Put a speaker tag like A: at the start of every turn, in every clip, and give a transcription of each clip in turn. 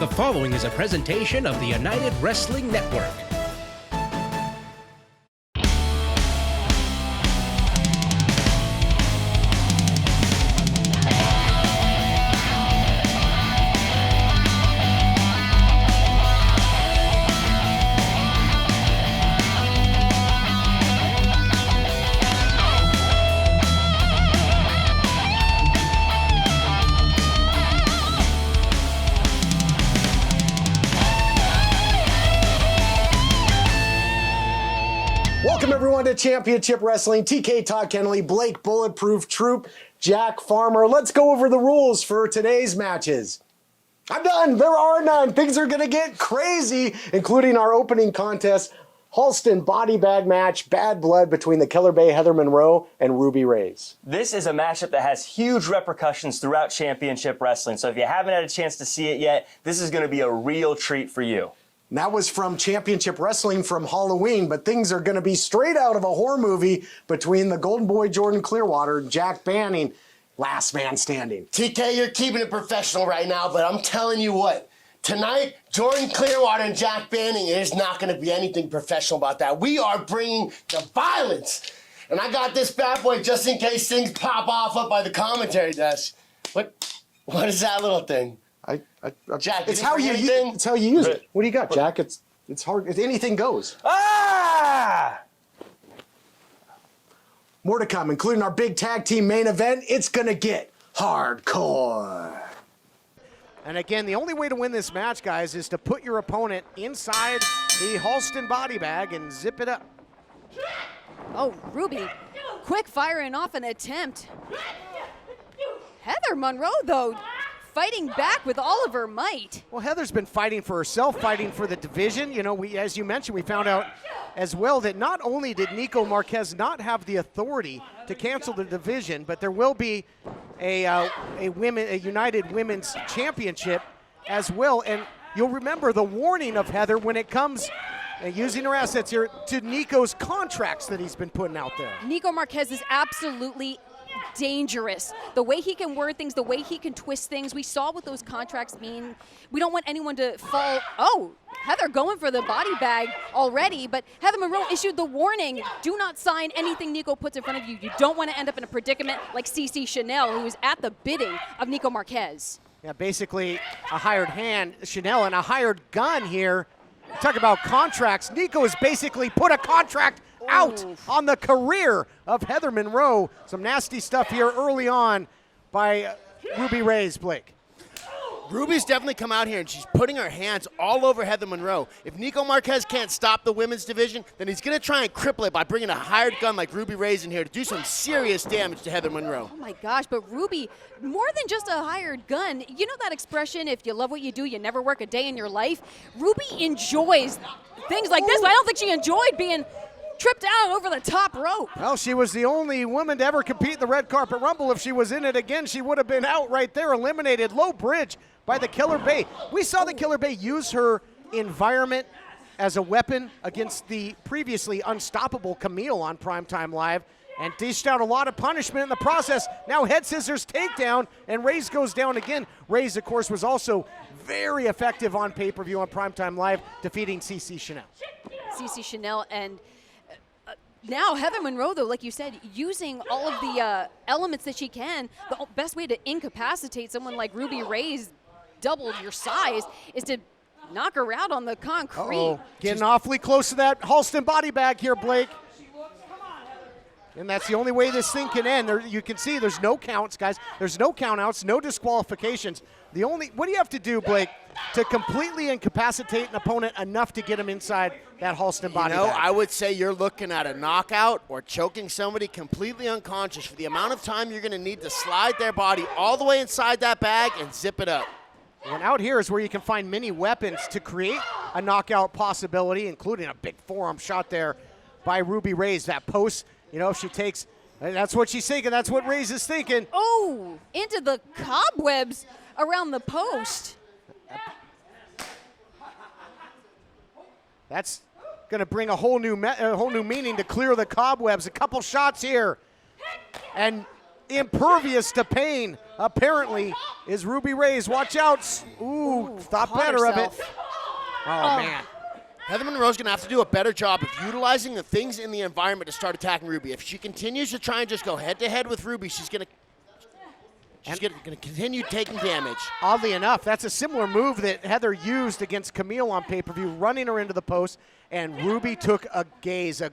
A: The following is a presentation of the United Wrestling Network.
B: Welcome everyone to Championship Wrestling. TK Todd Kennelly, Blake Bulletproof Troop, Jack Farmer. Let's go over the rules for today's matches. I'm done. There are none. Things are going to get crazy, including our opening contest, Halston body bag match, Bad Blood between the Killer Bay Heather Monroe and Ruby Raze.
C: This is a matchup that has huge repercussions throughout Championship Wrestling. So if you haven't had a chance to see it yet, this is going to be a real treat for you.
B: And that was from Championship Wrestling from Halloween, but things are going to be straight out of a horror movie between the Golden Boy Jordan Clearwater and Jack Banning. Last man standing.
D: TK, you're keeping it professional right now, but I'm telling you what, tonight, Jordan Clearwater and Jack Banning, there's not going to be anything professional about that. We are bringing the violence. And I got this bad boy just in case things pop off up by the commentary desk. What is that little thing? Jack,
B: it's how you use it. What do you got, Jack? It's hard. Anything goes.
C: Ah!
B: More to come, including our big tag team main event. It's gonna get hardcore.
E: And again, the only way to win this match, guys, is to put your opponent inside the Halston body bag and zip it up.
F: Oh, Ruby, quick firing off an attempt. Heather Monroe, though, fighting back with all of her might.
E: Well, Heather's been fighting for herself, fighting for the division. You know, as you mentioned, we found out as well that not only did Nico Marquez not have the authority to cancel the division, but there will be a United Women's Championship as well. And you'll remember the warning of Heather when it comes, using her assets here, to Nico's contracts that he's been putting out there.
F: Nico Marquez is absolutely dangerous. The way he can word things, the way he can twist things. We saw what those contracts mean. We don't want anyone to fall. Oh, Heather going for the body bag already, but Heather Monroe issued the warning. Do not sign anything Nico puts in front of you. You don't want to end up in a predicament like CC Chanel, who is at the bidding of Nico Marquez.
E: Yeah, basically a hired hand, Chanel, and a hired gun here. Talk about contracts. Nico has basically put a contract out on the career of Heather Monroe. Some nasty stuff here early on by Ruby Raze, Blake.
D: Ruby's definitely come out here and she's putting her hands all over Heather Monroe. If Nico Marquez can't stop the women's division, then he's going to try and cripple it by bringing a hired gun like Ruby Raze in here to do some serious damage to Heather Monroe.
F: Oh my gosh, but Ruby, more than just a hired gun, you know that expression, if you love what you do, you never work a day in your life? Ruby enjoys things like this, but I don't think she enjoyed being tripped out over the top rope.
E: Well, she was the only woman to ever compete in the Red Carpet Rumble. If she was in it again, she would have been out right there, eliminated. Low bridge by the Killer Bay. We saw the Killer Bay use her environment as a weapon against the previously unstoppable Camille on Primetime Live and dished out a lot of punishment in the process. Now head scissors takedown, and Raze goes down again. Raze, of course, was also very effective on pay-per-view on Primetime Live, defeating CC Chanel.
F: CC Chanel and now Heather Monroe, though, like you said, using all of the elements that she can. The best way to incapacitate someone like Ruby Raze, double your size, is to knock her out on the concrete.
E: Uh-oh. Getting awfully close to that Halston body bag here, Blake. And that's the only way this thing can end. There, you can see there's no counts, guys. There's no count-outs, no disqualifications. What do you have to do, Blake, to completely incapacitate an opponent enough to get him inside that Halston body bag?
D: I would say you're looking at a knockout or choking somebody completely unconscious for the amount of time you're going to need to slide their body all the way inside that bag and zip it up.
E: And out here is where you can find many weapons to create a knockout possibility, including a big forearm shot there by Ruby Raze. That post, you know, if she takes, that's what she's thinking. That's what Raze is thinking.
F: Oh, into the cobwebs around the post.
E: That's going to bring a whole new meaning to clear the cobwebs. A couple shots here. And impervious to pain, apparently, is Ruby Raze. Watch out. Ooh, thought better of it. Oh, man.
G: Heather Monroe's going to have to do a better job of utilizing the things in the environment to start attacking Ruby. If she continues to try and just go head-to-head with Ruby, she's going to continue taking damage.
E: Oddly enough, that's a similar move that Heather used against Camille on pay-per-view, running her into the post, and Ruby took a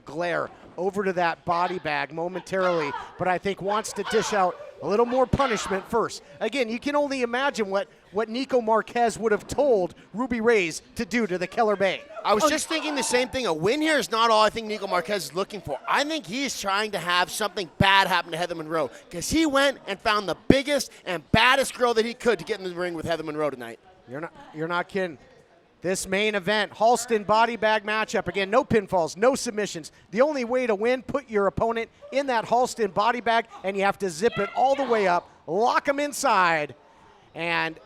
E: glare over to that body bag momentarily, but I think wants to dish out a little more punishment first. Again, you can only imagine what Nico Marquez would have told Ruby Raze to do to the Killer Bay.
G: I was just thinking the same thing. A win here is not all I think Nico Marquez is looking for. I think he is trying to have something bad happen to Heather Monroe because he went and found the biggest and baddest girl that he could to get in the ring with Heather Monroe tonight.
E: You're not kidding. This main event, Halston body bag matchup. Again, no pinfalls, no submissions. The only way to win, put your opponent in that Halston body bag, and you have to zip it all the way up, lock them inside, and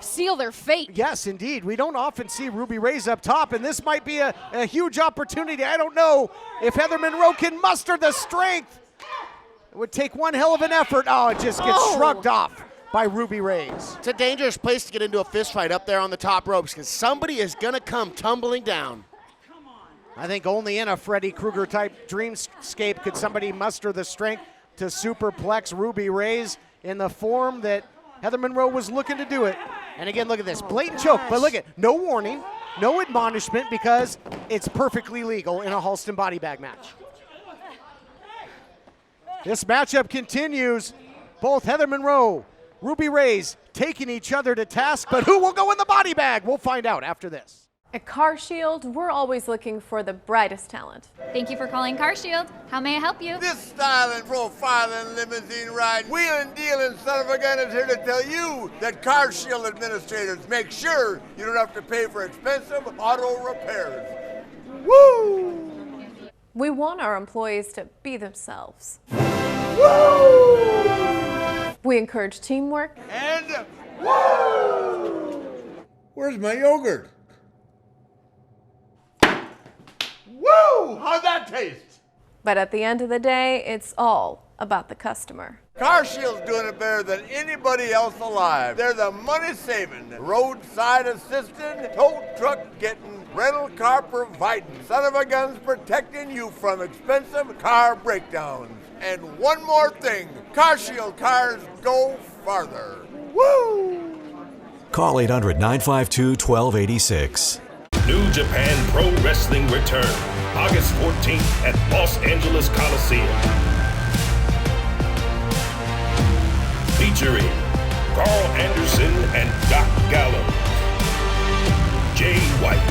F: seal their fate.
E: Yes, indeed. We don't often see Ruby Raze up top, and this might be a huge opportunity. I don't know if Heather Monroe can muster the strength. It would take one hell of an effort. Oh, it just gets shrugged off by Ruby Raze.
G: It's a dangerous place to get into a fist fight up there on the top ropes because somebody is going to come tumbling down.
E: I think only in a Freddy Krueger type dreamscape could somebody muster the strength to superplex Ruby Raze in the form that Heather Monroe was looking to do it. And again, look at this, blatant choke, but look at, no warning, no admonishment because it's perfectly legal in a Halston body bag match. This matchup continues. Both Heather Monroe, Ruby Raze taking each other to task, but who will go in the body bag? We'll find out after this.
H: At CarShield, we're always looking for the brightest talent.
I: Thank you for calling CarShield. How may I help you?
J: This styling, profiling, limousine ride, wheeling, dealing son of a gun is here to tell you that CarShield administrators make sure you don't have to pay for expensive auto repairs.
H: Woo! We want our employees to be themselves.
J: Woo!
H: We encourage teamwork.
J: And woo! Where's my yogurt? Woo! How'd that taste?
H: But at the end of the day, it's all about the customer.
J: CarShield's doing it better than anybody else alive. They're the money-saving, roadside assistant, tow truck getting, rental car providing, son of a guns protecting you from expensive car breakdowns. And one more thing, CarShield cars go farther. Woo!
K: Call 800-952-1286.
L: New Japan Pro Wrestling return August 14th at Los Angeles Coliseum. Featuring Carl Anderson and Doc Gallows, Jay White,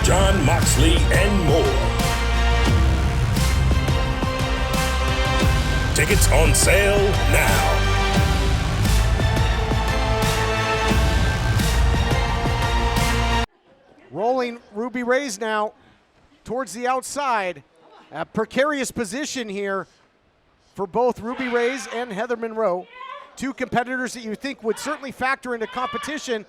L: John Moxley, and more. Tickets on sale now.
E: Rolling Ruby Raze now towards the outside. A precarious position here for both Ruby Raze and Heather Monroe. Two competitors that you think would certainly factor into competition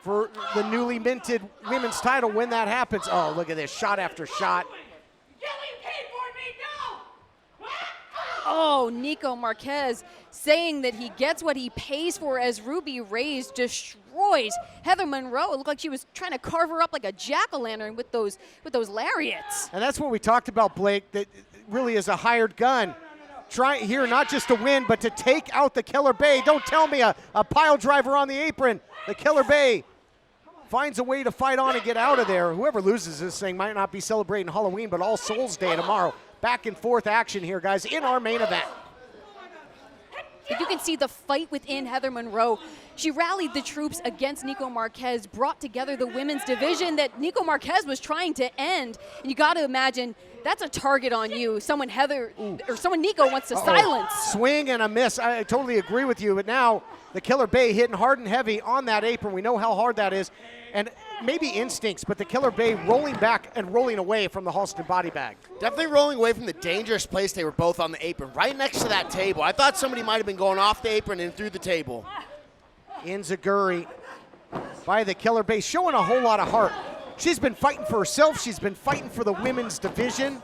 E: for the newly minted women's title when that happens. Oh, look at this, shot after shot.
F: Oh, Nico Marquez saying that he gets what he pays for as Ruby Raze destroys Heather Monroe. It looked like she was trying to carve her up like a jack-o'-lantern with those lariats.
E: And that's what we talked about, Blake, that really is a hired gun. Try here not just to win, but to take out the Killer Bay. Don't tell me a pile driver on the apron. The Killer Bay finds a way to fight on and get out of there. Whoever loses this thing might not be celebrating Halloween, but All Souls Day tomorrow. Back and forth action here, guys, in our main event.
F: If you can see the fight within Heather Monroe, she rallied the troops against Nico Marquez, brought together the women's division that Nico Marquez was trying to end. And you got to imagine that's a target on you. Someone someone Nico wants to silence.
E: Swing and a miss. I totally agree with you. But now the Killer Bay hitting hard and heavy on that apron. We know how hard that is. And maybe instincts, but the Killer Bay rolling back and rolling away from the Halston body bag.
G: Definitely rolling away from the dangerous place they were both on the apron, right next to that table. I thought somebody might have been going off the apron and through the table.
E: Enziguri by the Killer Bay, showing a whole lot of heart. She's been fighting for herself. She's been fighting for the women's division.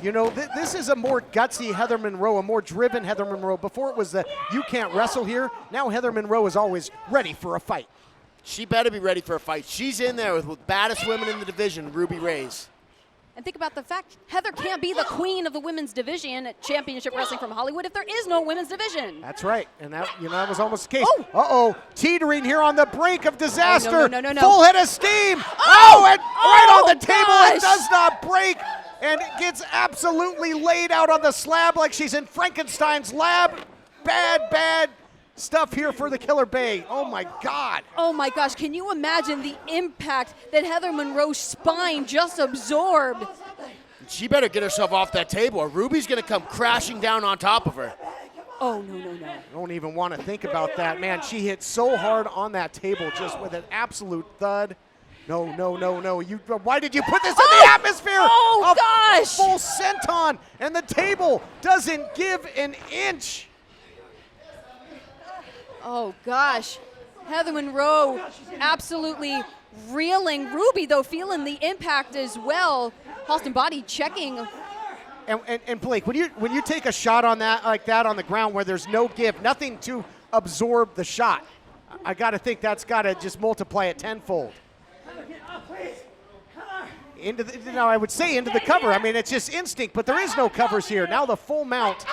E: You know, this is a more gutsy Heather Monroe, a more driven Heather Monroe. Before it was the you can't wrestle here. Now Heather Monroe is always ready for a fight.
G: She better be ready for a fight. She's in there with the baddest women in the division, Ruby Raze.
F: And think about the fact Heather can't be the queen of the women's division at Championship Wrestling from Hollywood if there is no women's division.
E: That's right, and that that was almost the case. Uh-oh, teetering here on the brink of disaster.
F: Oh, no.
E: Full head of steam. And right on the table,
F: gosh.
E: it does not break, and it gets absolutely laid out on the slab like she's in Frankenstein's lab. Bad stuff here for the Killer Bay. Oh my God.
F: Oh my gosh, can you imagine the impact that Heather Monroe's spine just absorbed?
G: She better get herself off that table or Ruby's gonna come crashing down on top of her.
F: Oh, no.
E: I don't even want to think about that, man. She hit so hard on that table just with an absolute thud. No. Why did you put this in the atmosphere?
F: Oh,
E: A
F: gosh.
E: full senton, and the table doesn't give an inch.
F: Oh gosh, Heather Monroe absolutely reeling. Ruby, though, feeling the impact as well. Halston BODDY checking.
E: And Blake, when you take a shot on that like that on the ground where there's no give, nothing to absorb the shot, I got to think that's got to just multiply it tenfold. Now I would say into the cover. I mean, it's just instinct, but there is no covers here. Now the full mount.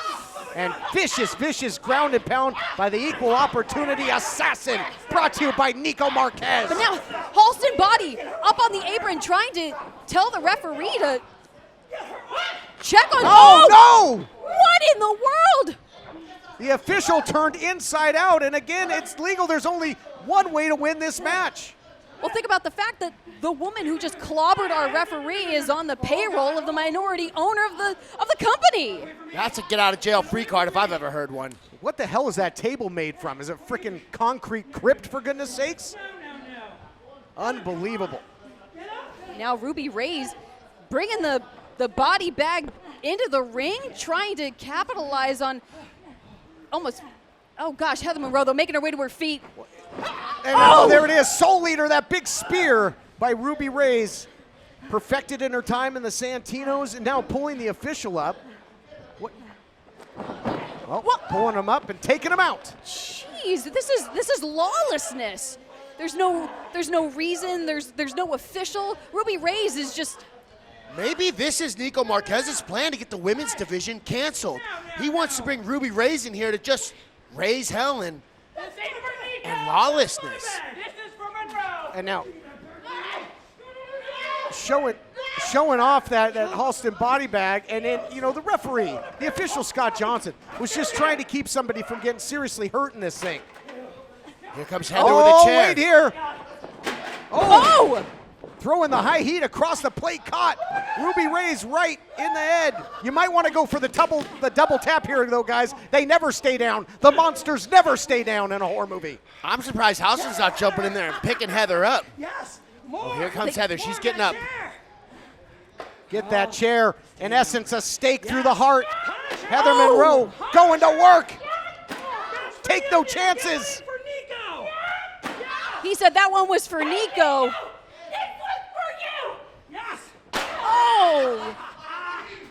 E: And vicious ground and pound by the equal opportunity assassin, brought to you by Nico Marquez.
F: But now Halston BODDY up on the apron trying to tell the referee to check on.
E: Oh no!
F: What in the world?
E: The official turned inside out, and again, it's legal. There's only one way to win this match.
F: Well, think about the fact that the woman who just clobbered our referee is on the payroll of the minority owner of the company.
G: That's a get out of jail free card if I've ever heard one.
E: What the hell is that table made from? Is it freaking concrete crypt, for goodness sakes? Unbelievable.
F: Now Ruby Raze bringing the body bag into the ring, trying to capitalize on almost, oh gosh, Heather Monroe though, making her way to her feet.
E: And there it is, Soul Eater, that big spear by Ruby Raze. Perfected in her time in the Santinos, and now pulling the official up. Pulling him up and taking him out.
F: Jeez, this is lawlessness. There's no reason, there's no official. Ruby Raze is just.
G: Maybe this is Nico Marquez's plan to get the women's division canceled. He wants to bring Ruby Raze in here to just raise hell and lawlessness.
E: And now showing off that Halston body bag, and then the referee, the official Scott Johnson, was just trying to keep somebody from getting seriously hurt in this thing.
G: Here comes Heather with a chair.
E: Wait here. Oh! Throwing the high heat across the plate, caught Ruby Raze right in the head. You might want to go for the double tap here, though, guys. They never stay down. The monsters never stay down in a horror movie.
G: I'm surprised Halston's not jumping in there and picking Heather up.
D: Yes.
G: Oh, here comes Heather. She's getting up.
E: Get that chair. In essence, a stake through the heart. Heather Monroe going to work. Take no chances.
F: He said that one was for Nico. Oh!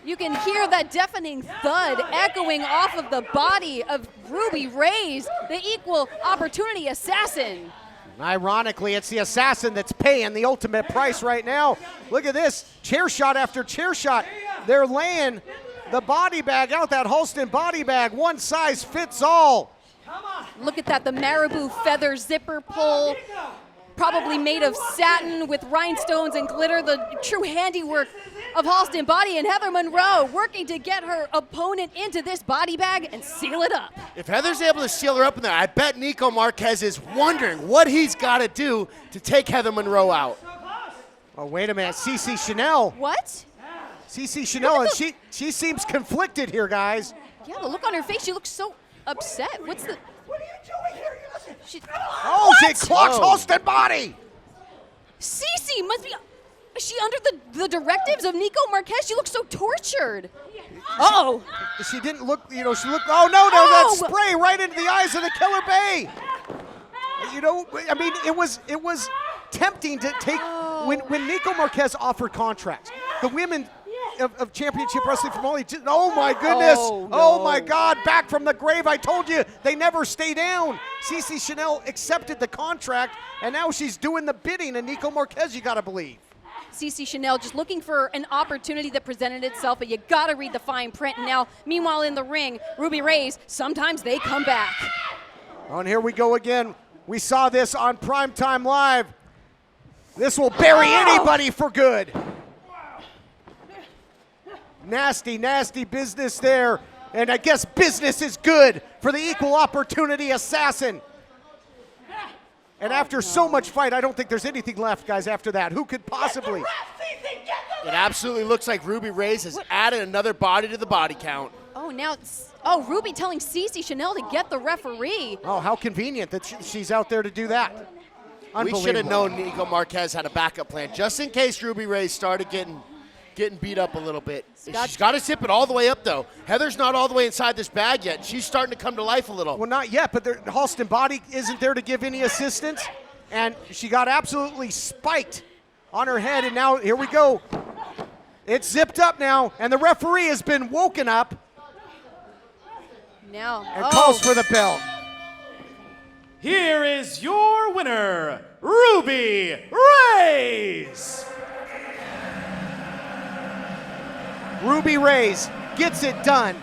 F: You can hear that deafening thud echoing off of the body of Ruby Raze, the equal opportunity assassin.
E: Ironically, it's the assassin that's paying the ultimate price right now. Look at this, chair shot after chair shot. They're laying the body bag out, that Halston body bag, one size fits all.
F: Look at that, the marabou feather zipper pull, probably made of satin with rhinestones and glitter, the true handiwork of Halston BODDY, and Heather Monroe working to get her opponent into this body bag and seal it up.
G: If Heather's able to seal her up in there, I bet Nico Marquez is wondering what he's got to do to take Heather Monroe out.
E: Oh, wait a minute, CC Chanel.
F: What?
E: CC Chanel, and she seems conflicted here, guys.
F: Yeah, the look on her face, she looks so upset. What are you
D: doing here?
F: She
E: clocks Halston BODDY.
F: Cece must be. Is she under the directives of Nico Marquez? She looks so tortured. Uh-oh.
E: She didn't look, she looked, that spray right into the eyes of the Killer Bay. I mean, it was tempting to take, when Nico Marquez offered contracts, the women of championship wrestling from Molly. Oh my goodness!
F: Oh,
E: Oh my
F: no.
E: God! Back from the grave. I told you they never stay down. Cece Chanel accepted the contract, and now she's doing the bidding of Nico Marquez. You got to believe.
F: CC Chanel just looking for an opportunity that presented itself, but you got to read the fine print. And now, meanwhile, in the ring, Ruby Raze, sometimes they come back.
E: Oh, and here we go again. We saw this on Primetime Live. This will bury anybody for good. Nasty, nasty business there. And I guess business is good for the equal opportunity assassin. And after so much fight, I don't think there's anything left, guys, after that. Who could possibly?
G: It absolutely looks like Ruby Raze has added another body to the body count.
F: Oh, now, Ruby telling CC Chanel to get the referee.
E: Oh, how convenient that she's out there to do that.
G: We should have known Nico Marquez had a backup plan, just in case Ruby Raze started getting beat up a little bit. She's got to zip it all the way up, though. Heather's not all the way inside this bag yet. She's starting to come to life a little.
E: Well, not yet, but Halston Body isn't there to give any assistance, and she got absolutely spiked on her head, and now here we go. It's zipped up now, and the referee has been woken up
F: Now,
E: and calls for the bell.
K: Here is your winner, Ruby Raze.
E: Ruby Raze gets it done.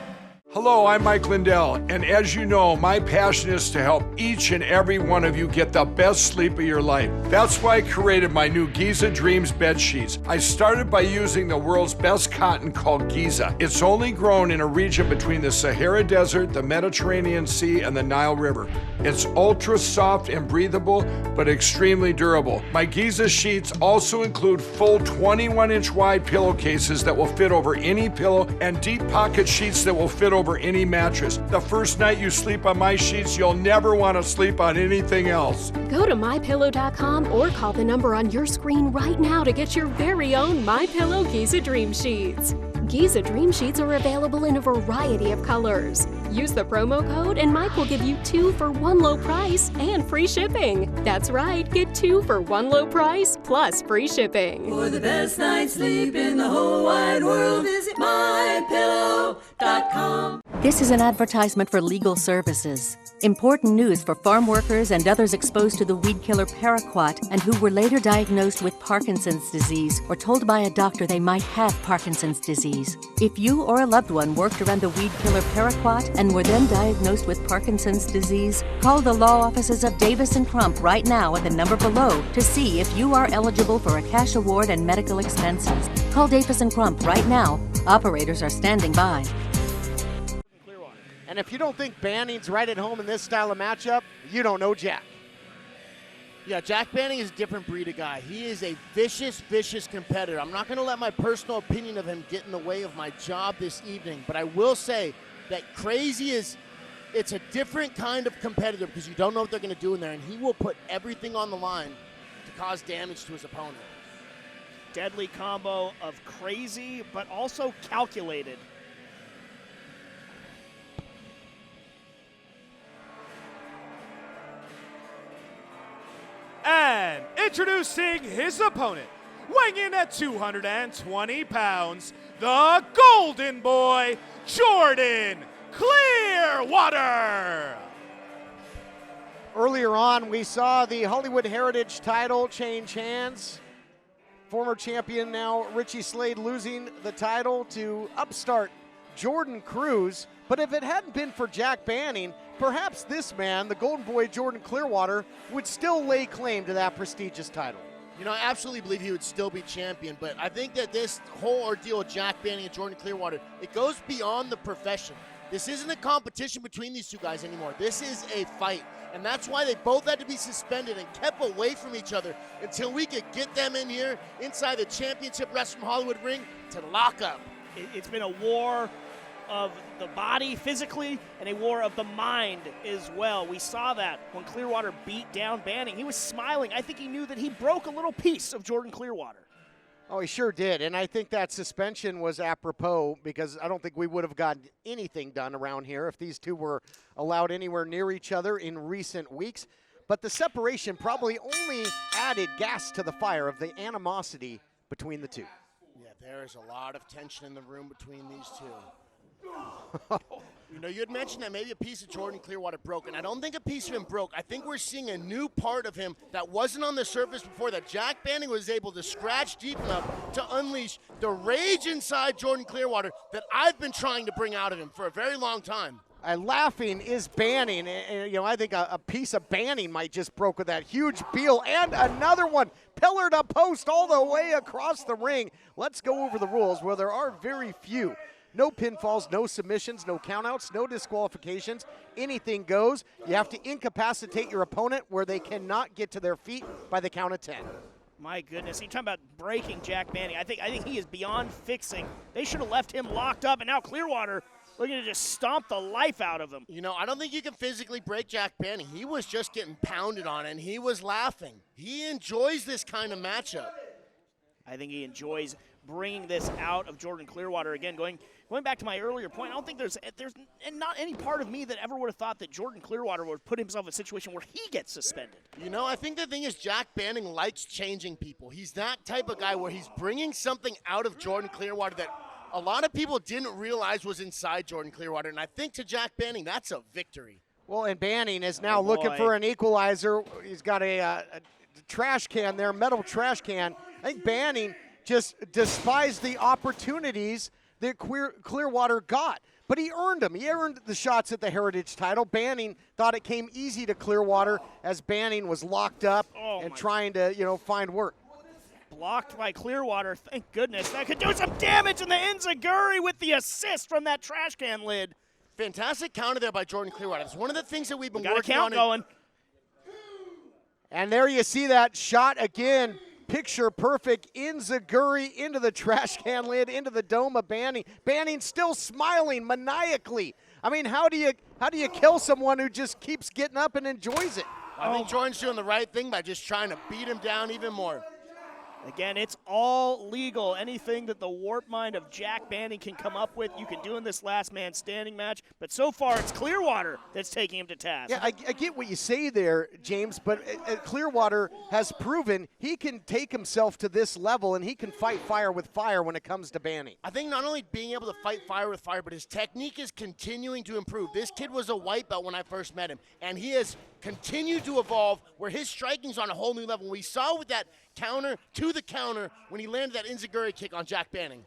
M: Hello, I'm Mike Lindell, and as you know, my passion is to help each and every one of you get the best sleep of your life. That's why I created my new Giza Dreams bed sheets. I started by using the world's best cotton called Giza. It's only grown in a region between the Sahara Desert, the Mediterranean Sea, and the Nile River. It's ultra soft and breathable, but extremely durable. My Giza sheets also include full 21-inch wide pillowcases that will fit over any pillow and deep pocket sheets that will fit over any mattress. The first night you sleep on my sheets, you'll never want to sleep on anything else.
N: Go to MyPillow.com or call the number on your screen right now to get your very own MyPillow Giza Dream Sheets. Giza Dream Sheets are available in a variety of colors. Use the promo code and Mike will give you 2 for 1 low price and free shipping. That's right, get 2 for 1 low price plus free shipping.
O: For the best night's sleep in the whole wide world, visit MyPillow.com.
P: This is an advertisement for legal services. Important news for farm workers and others exposed to the weed killer paraquat and who were later diagnosed with Parkinson's disease or told by a doctor they might have Parkinson's disease. If you or a loved one worked around the weed killer paraquat and were then diagnosed with Parkinson's disease, call the law offices of Davis & Crump right now at the number below to see if you are eligible for a cash award and medical expenses. Call Davis & Crump right now. Operators are standing by.
E: And if you don't think Banning's right at home in this style of matchup, you don't know Jack.
G: Yeah, Jack Banning is a different breed of guy. He is a vicious, vicious competitor. I'm not going to let my personal opinion of him get in the way of my job this evening, but I will say that Crazy it's a different kind of competitor because you don't know what they're going to do in there, and he will put everything on the line to cause damage to his opponent.
K: Deadly combo of crazy, but also calculated. And introducing his opponent, weighing in at 220 pounds, the Golden Boy, Jordan Clearwater.
E: Earlier on, we saw the Hollywood Heritage title change hands. Former champion now Richie Slade losing the title to upstart Jordan Cruz. But if it hadn't been for Jack Banning, perhaps this man, the Golden Boy Jordan Clearwater, would still lay claim to that prestigious title.
G: You know, I absolutely believe he would still be champion, but I think that this whole ordeal with Jack Banning and Jordan Clearwater, it goes beyond the profession. This isn't a competition between these two guys anymore. This is a fight, and that's why they both had to be suspended and kept away from each other until we could get them in here inside the Championship Wrestling Hollywood ring to lock up.
K: It's been a war of the body physically and a war of the mind as well. We saw that when Clearwater beat down Banning. He was smiling. I think he knew that he broke a little piece of Jordan Clearwater.
E: Oh, he sure did, and I think that suspension was apropos because I don't think we would have gotten anything done around here if these two were allowed anywhere near each other in recent weeks. But the separation probably only added gas to the fire of the animosity between the two.
G: Yeah, There is a lot of tension in the room between these two. You know, you had mentioned that maybe a piece of Jordan Clearwater broke, and I don't think a piece of him broke. I think we're seeing a new part of him that wasn't on the surface before, that Jack Banning was able to scratch deep enough to unleash the rage inside Jordan Clearwater that I've been trying to bring out of him for a very long time.
E: Laughing is Banning. You know, I think a piece of Banning might just broke with that huge Beal, and another one, pillar to post all the way across the ring. Let's go over the rules, where there are very few. No pinfalls, no submissions, no countouts, no disqualifications. Anything goes. You have to incapacitate your opponent where they cannot get to their feet by the count of 10.
K: My goodness, you're talking about breaking Jack Banning. I think he is beyond fixing. They should have left him locked up, and now Clearwater looking to just stomp the life out of him.
G: You know, I don't think you can physically break Jack Banning. He was just getting pounded on, and he was laughing. He enjoys this kind of matchup.
K: I think he enjoys bringing this out of Jordan Clearwater. Again, going back to my earlier point, I don't think there's not any part of me that ever would have thought that Jordan Clearwater would put himself in a situation where he gets suspended.
G: You know, I think the thing is Jack Banning likes changing people. He's that type of guy where he's bringing something out of Jordan Clearwater that a lot of people didn't realize was inside Jordan Clearwater, and I think to Jack Banning, that's a victory.
E: Well, and Banning is now looking for an equalizer. He's got a trash can there, metal trash can. I think Banning just despised the opportunities that Clearwater got. But he earned them. He earned the shots at the Heritage title. Banning thought it came easy to Clearwater as Banning was locked up and trying to, you know, find work.
K: Blocked by Clearwater, thank goodness. That could do some damage in the enziguri with the assist from that trash can lid.
G: Fantastic counter there by Jordan Clearwater. It's one of the things that we've been
K: working
G: on.
K: on. Going.
E: And there you see that shot again. Picture perfect enziguri into the trash can lid, into the dome of Banning. Banning still smiling maniacally. I mean, how do you kill someone who just keeps getting up and enjoys it?
G: I think Jordan's doing the right thing by just trying to beat him down even more.
K: Again, it's all legal. Anything that the warp mind of Jack Banning can come up with, you can do in this last man standing match. But so far, it's Clearwater that's taking him to task.
E: Yeah, I get what you say there, James, but Clearwater has proven he can take himself to this level, and he can fight fire with fire when it comes to Banning.
G: I think not only being able to fight fire with fire, but his technique is continuing to improve. This kid was a white belt when I first met him, and he has continued to evolve where his striking's on a whole new level. We saw with that counter to the counter when he landed that enziguri kick on Jack Banning.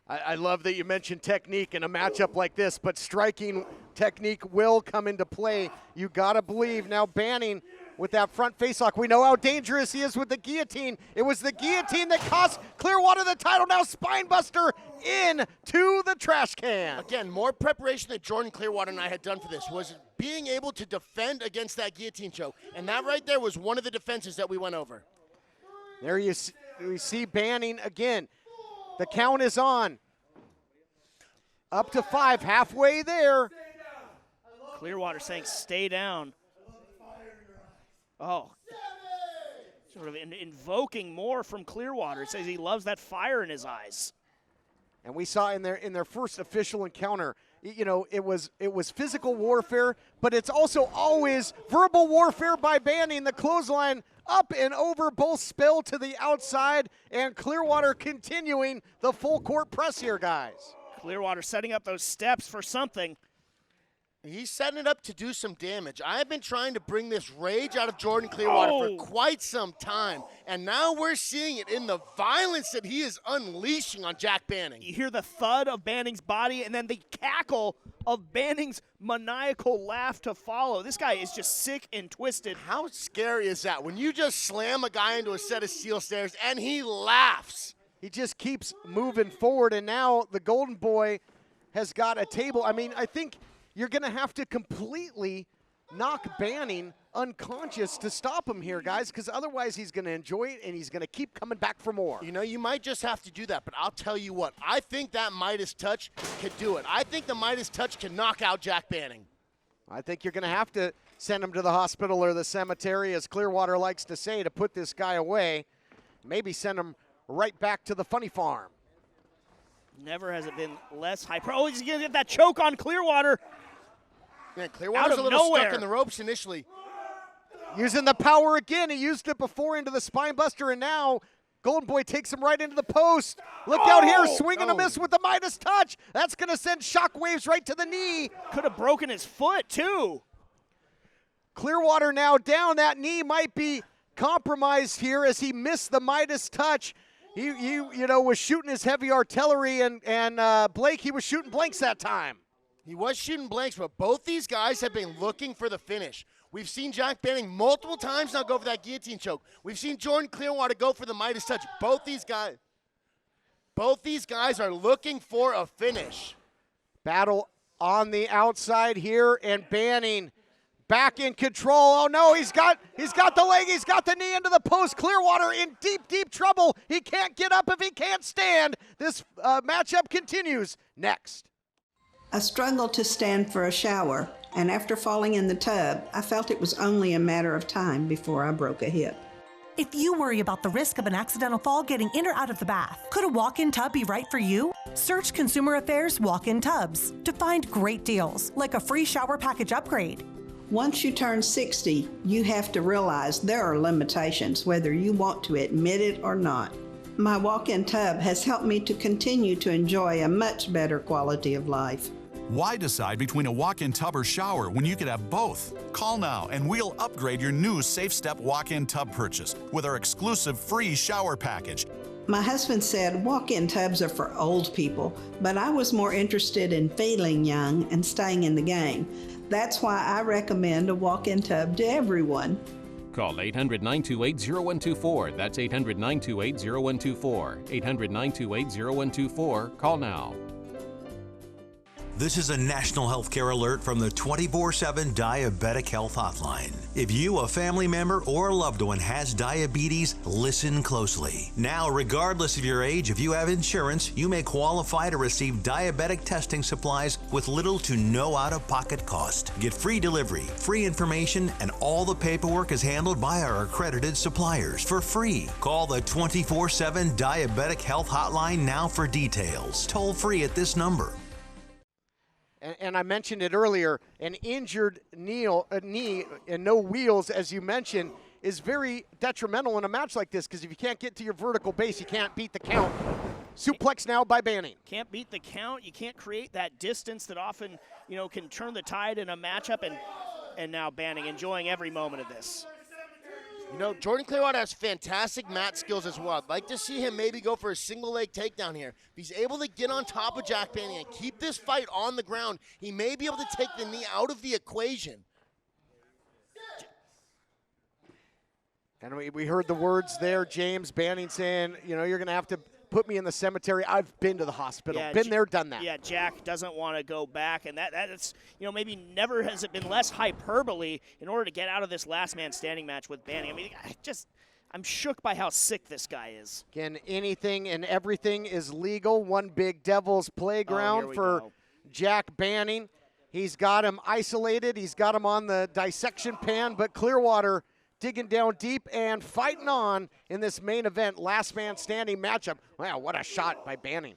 E: I love that you mentioned technique in a matchup like this, but striking technique will come into play. You got to believe. Now Banning with that front facelock. We know how dangerous he is with the guillotine. It was the guillotine that cost Clearwater the title. Now spinebuster into the trash can.
G: Again, more preparation that Jordan Clearwater and I had done for this was being able to defend against that guillotine choke. And that right there was one of the defenses that we went over.
E: There you see Banning again. The count is on. Up to 5, halfway there.
K: Clearwater saying stay down. Oh, sort of invoking more from Clearwater. It says he loves that fire in his eyes.
E: And we saw in their first official encounter, you know, it was physical warfare, but it's also always verbal warfare by Banning. The clothesline up and over, both spill to the outside, and Clearwater continuing the full court press here, guys.
K: Clearwater setting up those steps for something.
G: He's setting it up to do some damage. I've been trying to bring this rage out of Jordan Clearwater for quite some time, and now we're seeing it in the violence that he is unleashing on Jack Banning.
K: You hear the thud of Banning's body and then the cackle of Banning's maniacal laugh to follow. This guy is just sick and twisted.
G: How scary is that? When you just slam a guy into a set of steel stairs and he laughs.
E: He just keeps moving forward, and now the Golden Boy has got a table. I mean, I think you're going to have to completely knock Banning unconscious to stop him here, guys, because otherwise he's going to enjoy it and he's going to keep coming back for more.
G: You know, you might just have to do that, but I'll tell you what. I think that Midas touch could do it. I think the Midas touch can knock out Jack Banning.
E: I think you're going to have to send him to the hospital or the cemetery, as Clearwater likes to say, to put this guy away. Maybe send him right back to the funny farm.
K: Never has it been less high. Oh, he's going to get that choke on Clearwater.
G: Yeah, Clearwater's a little stuck in the ropes initially.
E: Using the power again. He used it before into the spine buster, and now Golden Boy takes him right into the post. Look out here, swing and a miss with the Midas touch. That's going to send shockwaves right to the knee.
K: Could have broken his foot, too.
E: Clearwater now down. That knee might be compromised here as he missed the Midas touch. He was shooting his heavy artillery, and Blake, he was shooting blanks that time.
G: He was shooting blanks, but both these guys have been looking for the finish. We've seen Jack Banning multiple times now go for that guillotine choke. We've seen Jordan Clearwater go for the Midas touch. Both these guys are looking for a finish.
E: Battle on the outside here, and Banning back in control. Oh no, he's got the leg, he's got the knee into the post. Clearwater in deep, deep trouble. He can't get up if he can't stand. This matchup continues next.
Q: I struggled to stand for a shower, and after falling in the tub, I felt it was only a matter of time before I broke a hip.
R: If you worry about the risk of an accidental fall getting in or out of the bath, could a walk-in tub be right for you? Search Consumer Affairs Walk-in Tubs to find great deals, like a free shower package upgrade.
Q: Once you turn 60, you have to realize there are limitations, whether you want to admit it or not. My walk-in tub has helped me to continue to enjoy a much better quality of life.
S: Why decide between a walk-in tub or shower when you could have both? Call now and we'll upgrade your new Safe Step walk-in tub purchase with our exclusive free shower package.
Q: My husband said walk-in tubs are for old people, but I was more interested in feeling young and staying in the game. That's why I recommend a walk-in tub to everyone.
A: Call 800-928-0124. That's 800-928-0124. 800-928-0124. Call now.
T: This is a national healthcare alert from the 24/7 Diabetic Health Hotline. If you, a family member, or a loved one has diabetes, listen closely. Now, regardless of your age, if you have insurance, you may qualify to receive diabetic testing supplies with little to no out-of-pocket cost. Get free delivery, free information, and all the paperwork is handled by our accredited suppliers for free. Call the 24/7 Diabetic Health Hotline now for details. Toll free at this number.
E: And I mentioned it earlier, an injured knee and no wheels, as you mentioned, is very detrimental in a match like this, because if you can't get to your vertical base, you can't beat the count. Suplex now by Banning.
K: Can't beat the count. You can't create that distance that often, can turn the tide in a matchup, and now Banning enjoying every moment of this.
G: Jordan Clearwater has fantastic mat skills as well. I'd like to see him maybe go for a single leg takedown here. If he's able to get on top of Jack Banning and keep this fight on the ground, he may be able to take the knee out of the equation.
E: And we heard the words there, James Banning saying, you're going to have to put me in the cemetery. I've been to the hospital.
K: Yeah,
E: been there, done that.
K: Yeah, Jack doesn't want to go back, and that's maybe never has it been less hyperbole in order to get out of this last man standing match with Banning. I mean, I'm shook by how sick this guy is.
E: Again, anything and everything is legal. One big devil's playground for Jack Banning. He's got him isolated. He's got him on the dissection pan, but Clearwater digging down deep and fighting on in this main event, last man standing matchup. Wow, what a shot by Banning.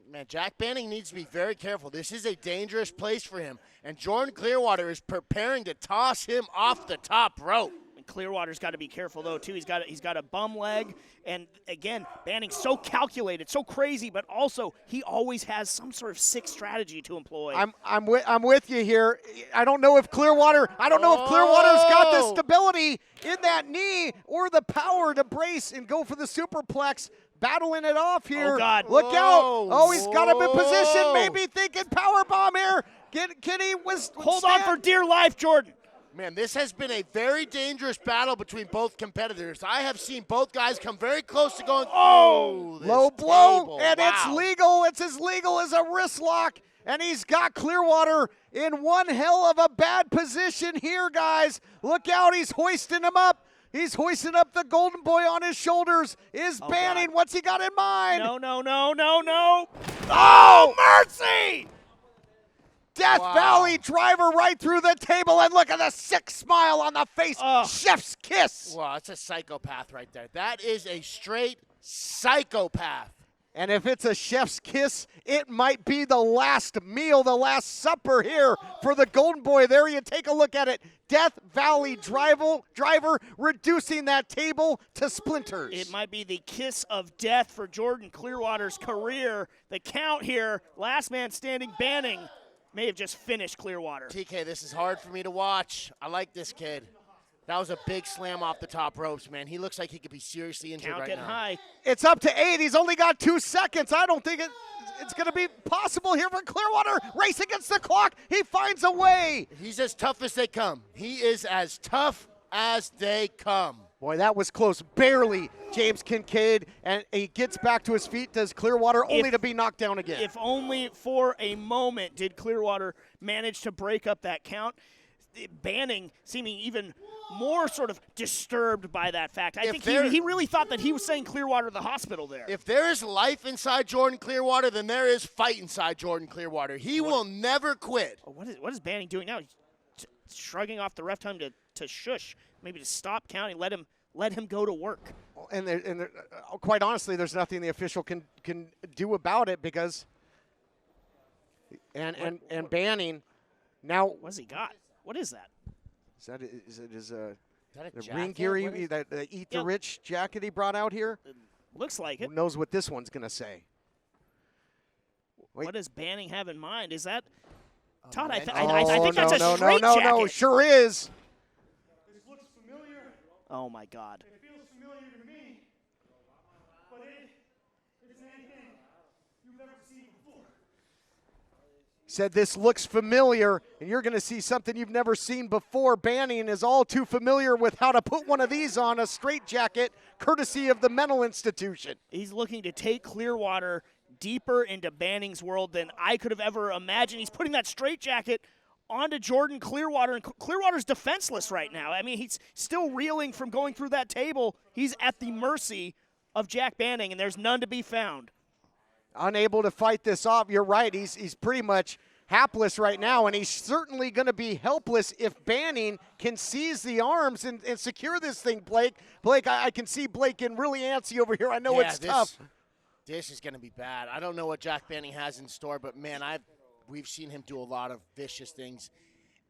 G: Man, Jack Banning needs to be very careful. This is a dangerous place for him, and Jordan Clearwater is preparing to toss him off the top rope.
K: And Clearwater's got to be careful though too. He's got a bum leg, and again, Banning's so calculated, so crazy, but also he always has some sort of sick strategy to employ.
E: I'm with you here. I don't know if Clearwater's got the stability in that knee or the power to brace and go for the superplex. Battling it off here.
K: Oh, God.
E: Look out. Oh, he's got him in position. Maybe thinking power bomb here. Can he
K: hold on for dear life, Jordan?
G: Man, this has been a very dangerous battle between both competitors. I have seen both guys come very close to going,
E: low blow,
G: table.
E: And
G: Wow.
E: it's legal. It's as legal as a wrist lock. And he's got Clearwater in one hell of a bad position here, guys. Look out. He's hoisting him up. He's hoisting up the Golden Boy on his shoulders. Is Banning. What's he got in mind?
K: No. Oh, mercy!
E: Death Valley driver right through the table, and look at the sick smile on the face. Chef's kiss.
G: Wow, that's a psychopath right there. That is a straight psychopath.
E: And if it's a chef's kiss, it might be the last meal, the last supper here for the Golden Boy. There you take a look at it. Death Valley driver reducing that table to splinters.
K: It might be the kiss of death for Jordan Clearwater's career. The count here, last man standing, Banning, may have just finished Clearwater.
G: TK, this is hard for me to watch. I like this kid. That was a big slam off the top ropes, man. He looks like he could be seriously injured
K: Count
G: right
K: getting
G: now.
K: high.
E: It's up to 8. He's only got 2 seconds. I don't think it's going to be possible here for Clearwater. Race against the clock. He finds a way.
G: He's as tough as they come. He is as tough as they come.
E: Boy, that was close. Barely, James Kincaid, and he gets back to his feet. Does Clearwater only to be knocked down again?
K: If only for a moment did Clearwater manage to break up that count. Banning seeming even more sort of disturbed by that fact. I think he really thought that he was saying Clearwater to the hospital there.
G: If there is life inside Jordan Clearwater, then there is fight inside Jordan Clearwater. He will never quit.
K: What is Banning doing now? He's shrugging off the ref time to shush, maybe to stop counting, let him go to work.
E: And quite honestly, there's nothing the official can do about it because and Banning now.
K: What's he got? What is that?
E: Is it his
G: that a
E: ring
G: jacket?
E: gear, that Eat the Rich jacket he brought out here?
K: Looks like it.
E: Who knows what this one's going to say?
K: What does Banning have in mind? Is that Todd? I think
E: no,
K: that's a straight jacket.
E: No, sure is.
U: This looks familiar.
K: Oh my God.
U: It feels familiar to me, but it isn't anything you've ever seen before.
E: Said this looks familiar, and you're going to see something you've never seen before. Banning is all too familiar with how to put one of these on a straitjacket, courtesy of the mental institution.
K: He's looking to take Clearwater deeper into Banning's world than I could have ever imagined. He's putting that straitjacket onto Jordan Clearwater, and Clearwater's defenseless right now. I mean, he's still reeling from going through that table. He's at the mercy of Jack Banning, and there's none to be found.
E: Unable to fight this off. You're right. He's pretty much hapless right now, and he's certainly going to be helpless if Banning can seize the arms and secure this thing, Blake. Blake, I can see Blake getting really antsy over here. I know it's tough.
G: This is going to be bad. I don't know what Jack Banning has in store, but, man, we've seen him do a lot of vicious things.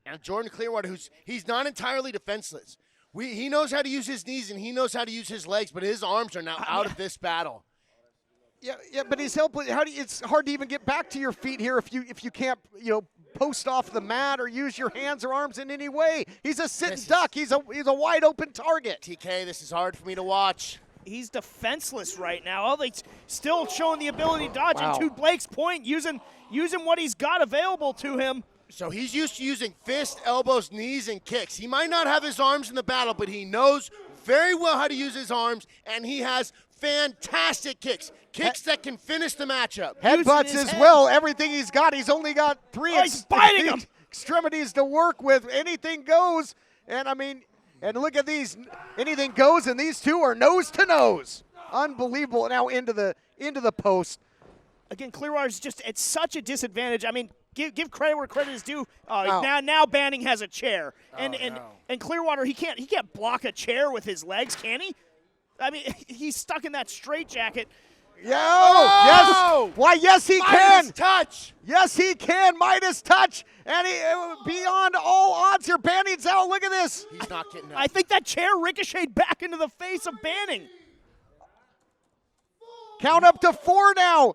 G: And Jordan Clearwater, he's not entirely defenseless. He knows how to use his knees and he knows how to use his legs, but his arms are now out of this battle.
E: Yeah, but he's helpless. It's hard to even get back to your feet here if you can't, post off the mat or use your hands or arms in any way. He's a sitting duck. He's a wide open target.
G: TK, this is hard for me to watch.
K: He's defenseless right now. Oh, he's still showing the ability to dodge.
E: Wow.
K: And to Blake's point, using what he's got available to him.
G: So he's used to using fists, elbows, knees, and kicks. He might not have his arms in the battle, but he knows very well how to use his arms, and he has fantastic kicks. Kicks that can finish the matchup.
E: Headbutts as well. Everything he's got. He's only got 3
K: he's biting him.
E: Extremities to work with. Anything goes. And, and look at these. Anything goes, and these two are nose to nose. Unbelievable. Now into the post.
K: Again, Clearwater's just at such a disadvantage. I mean, give credit where credit is due. Now Banning has a chair, and Clearwater he can't block a chair with his legs, can he? I mean, he's stuck in that straitjacket.
E: Yes. Why? Yes, he
G: Midas
E: can.
G: Touch.
E: Yes, he can. Midas touch, and beyond all odds here. Banning's out. Look at this.
G: He's not getting up.
K: I think that chair ricocheted back into the face of Banning.
E: Count up to 4 now.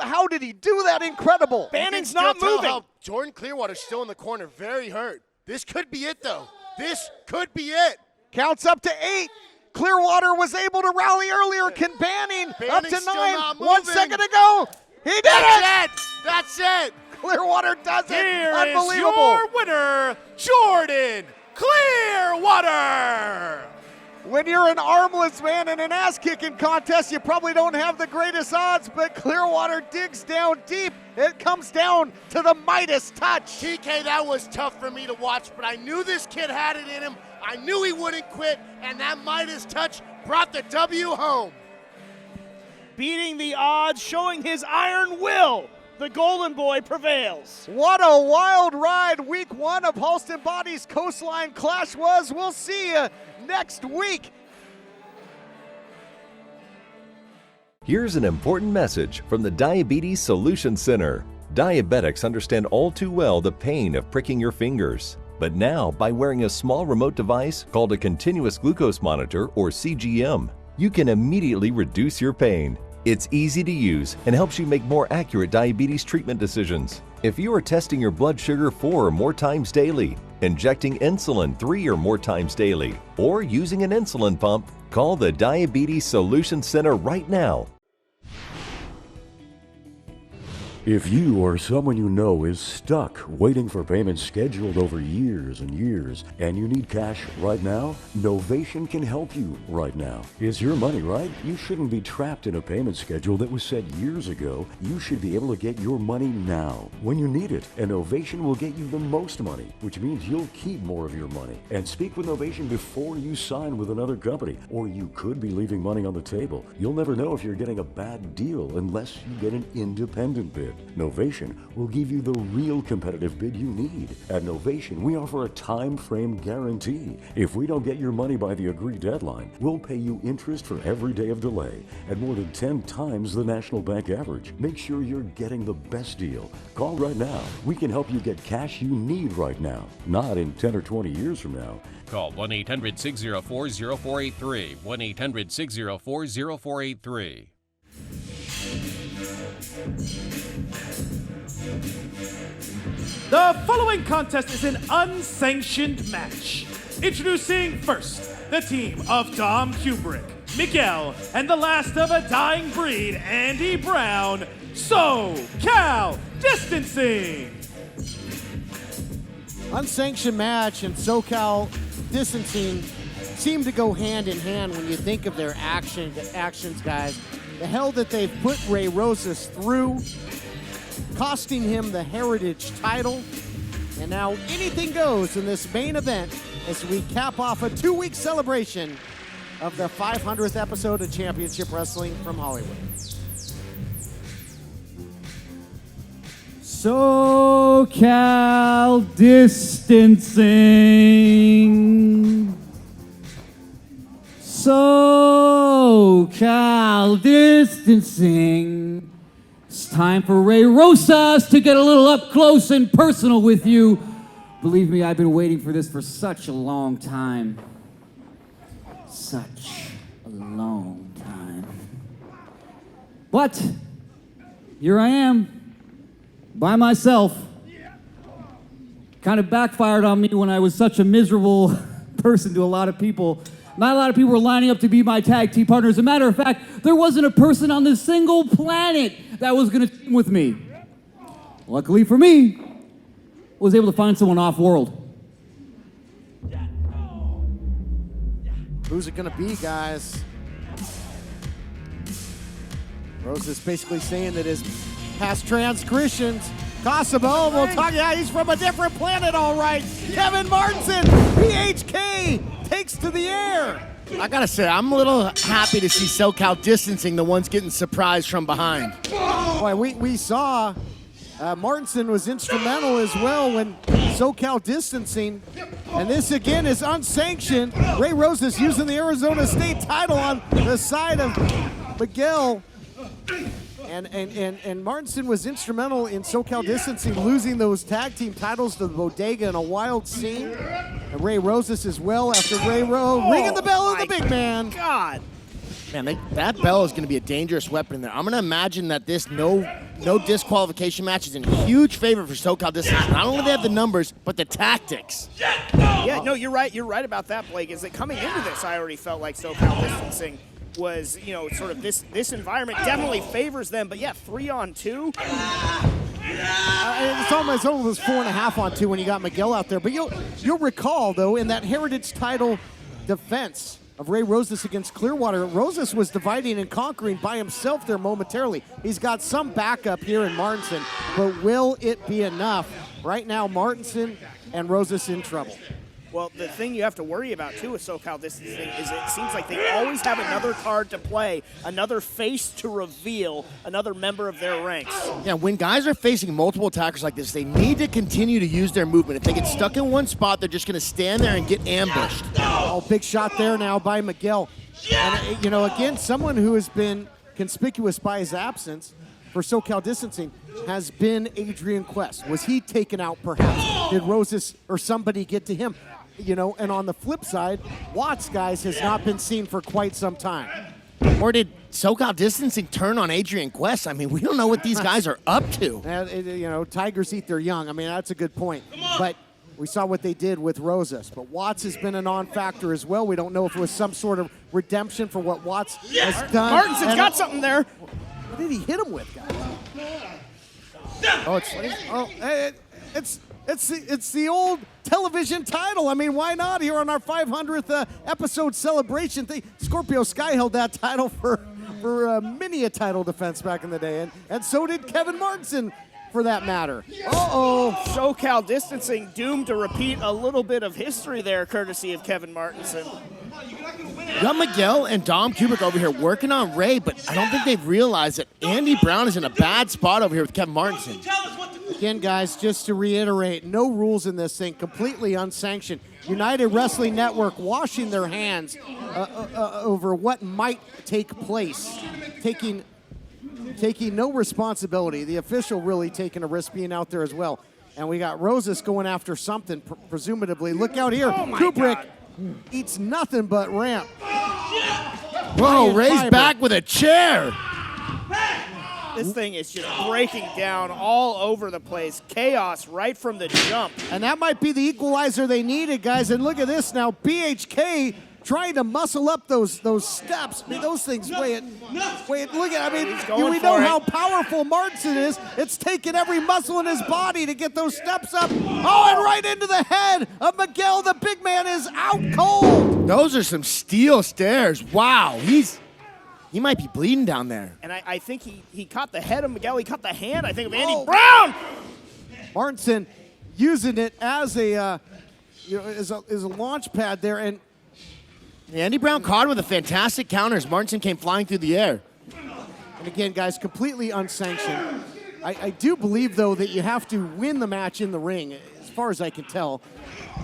E: How did he do that? Incredible.
K: Banning's not moving.
G: Jordan Clearwater's still in the corner, very hurt. This could be it, though. This could be it.
E: Counts up to 8. Clearwater was able to rally earlier. Can Banning up to 9? 1 second to go. He did it.
G: That's it.
E: Clearwater does it.
J: Here
E: Unbelievable.
J: is your winner, Jordan Clearwater.
E: When you're an armless man in an ass-kicking contest, you probably don't have the greatest odds, but Clearwater digs down deep. It comes down to the Midas touch.
G: TK, that was tough for me to watch, but I knew this kid had it in him. I knew he wouldn't quit, and that Midas touch brought the W home.
K: Beating the odds, showing his iron will. The Golden Boy prevails.
E: What a wild ride week 1 of Halston BODDY's Coastline Clash was. We'll see you next week.
C: Here's an important message from the Diabetes Solution Center. Diabetics understand all too well the pain of pricking your fingers. But now, by wearing a small remote device called a continuous glucose monitor, or CGM, you can immediately reduce your pain. It's easy to use and helps you make more accurate diabetes treatment decisions. If you are testing your blood sugar 4 or more times daily, injecting insulin 3 or more times daily, or using an insulin pump, call the Diabetes Solution Center right now.
V: If you or someone you know is stuck waiting for payments scheduled over years and years, and you need cash right now, Novation can help you right now. It's your money, right? You shouldn't be trapped in a payment schedule that was set years ago. You should be able to get your money now, when you need it, and Novation will get you the most money, which means you'll keep more of your money. And speak with Novation before you sign with another company, or you could be leaving money on the table. You'll never know if you're getting a bad deal unless you get an independent bid. Novation will give you the real competitive bid you need. At Novation, we offer a time frame guarantee. If we don't get your money by the agreed deadline, we'll pay you interest for every day of delay at more than 10 times the National Bank average. Make sure you're getting the best deal. Call right now. We can help you get cash you need right now, not in 10 or 20 years from now.
A: Call 1-800-604-0483. 1-800-604-0483.
U: The following contest is an unsanctioned match. Introducing first, the team of Dom Kubrick, Miguel, and the last of a dying breed, Andy Brown, SoCal Distancing.
E: Unsanctioned match and SoCal Distancing seem to go hand in hand when you think of their actions, guys. The hell that they've put Ray Rosas through, costing him the Heritage title. And now anything goes in this main event as we cap off a 2-week celebration of the 500th episode of Championship Wrestling from Hollywood.
W: SoCal Distancing. SoCal Distancing. It's time for Ray Rosas to get a little up close and personal with you. Believe me, I've been waiting for this for such a long time. Such a long time. But here I am, by myself. Kind of backfired on me when I was such a miserable person to a lot of people. Not a lot of people were lining up to be my tag team partners. As a matter of fact, there wasn't a person on this single planet that was going to team with me. Luckily for me, I was able to find someone off-world.
E: Who's it going to be, guys? Rose is basically saying that his past transgressions cost him. Oh, we'll talk. Yeah, he's from a different planet, all right. Kevin Martenson, PHK, takes to the air.
G: I gotta say, I'm a little happy to see SoCal Distancing the ones getting surprised from behind.
E: Boy, we saw Martenson was instrumental as well when SoCal Distancing, and this again is unsanctioned. Ray Rosas using the Arizona State title on the side of Miguel. And Martenson was instrumental in SoCal Distancing losing those tag team titles to the Bodega in a wild scene. And Ray Rosas as well after Ray ringing the bell of the big man.
K: God.
G: Man, that bell is going to be a dangerous weapon in there. I'm going to imagine that this no disqualification match is in huge favor for SoCal Distancing. Not only do they have the numbers, but the tactics.
K: Yeah, no, you're right. You're right about that, Blake. Is that coming into this, I already felt like SoCal Distancing was, sort of this environment definitely favors them. But yeah, 3-on-2.
E: It's almost 4.5-on-2 when you got Miguel out there. But you'll recall, though, in that Heritage title defense of Ray Rosas against Clearwater, Rosas was dividing and conquering by himself there momentarily. He's got some backup here in Martenson, but will it be enough? Right now, Martenson and Rosas in trouble.
K: Well, the thing you have to worry about, too, with SoCal Distancing is it seems like they always have another card to play, another face to reveal, another member of their ranks.
G: Yeah, when guys are facing multiple attackers like this, they need to continue to use their movement. If they get stuck in one spot, they're just going to stand there and get ambushed.
E: Oh, big shot there now by Miguel. And, again, someone who has been conspicuous by his absence for SoCal distancing has been Adrian Quest. Was he taken out perhaps? Did Rosas or somebody get to him? You know, and on the flip side, Watts, guys, has not been seen for quite some time.
G: Or did SoCal distancing turn on Adrian Quest? I mean, we don't know what these guys are up to.
E: You know, tigers eat their young. I mean, that's a good point. But we saw what they did with Rosas. But Watts has been a non-factor as well. We don't know if it was some sort of redemption for what Watts has done.
K: Martenson's got something there.
E: What did he hit him with, guys? It's the old television title. I mean, why not here on our 500th episode celebration thing? Scorpio Sky held that title for many a title defense back in the day, and so did Kevin Martenson, for that matter.
K: SoCal distancing doomed to repeat a little bit of history there, courtesy of Kevin Martenson.
G: You got Miguel and Dom Kubrick over here working on Ray, but I don't think they've realized that Andy Brown is in a bad spot over here with Kevin Martenson.
E: Again, guys, just to reiterate, no rules in this thing, completely unsanctioned. United Wrestling Network washing their hands over what might take place, taking no responsibility. The official really taking a risk being out there as well. And we got Rosas going after something, presumably. Look out here. Kubrick eats nothing but ramp.
G: Whoa, Ray's back with a chair.
K: This thing is just breaking down all over the place. Chaos right from the jump.
E: And that might be the equalizer they needed, guys. And look at this now. BHK trying to muscle up those steps. I mean, those things weigh it. Look at, I mean, we know how powerful Martenson is. It's taken every muscle in his body to get those steps up. Oh, and right into the head of Miguel. The big man is out cold.
G: Those are some steel stairs. Wow, he might be bleeding down there.
K: And I think he caught the head of Miguel. He caught the hand, I think, of Andy Brown.
E: Martenson using it as a launch pad there, and
G: Andy Brown caught him with a fantastic counter as Martenson came flying through the air.
E: And again, guys, completely unsanctioned. I do believe, though, that you have to win the match in the ring, as far as I can tell.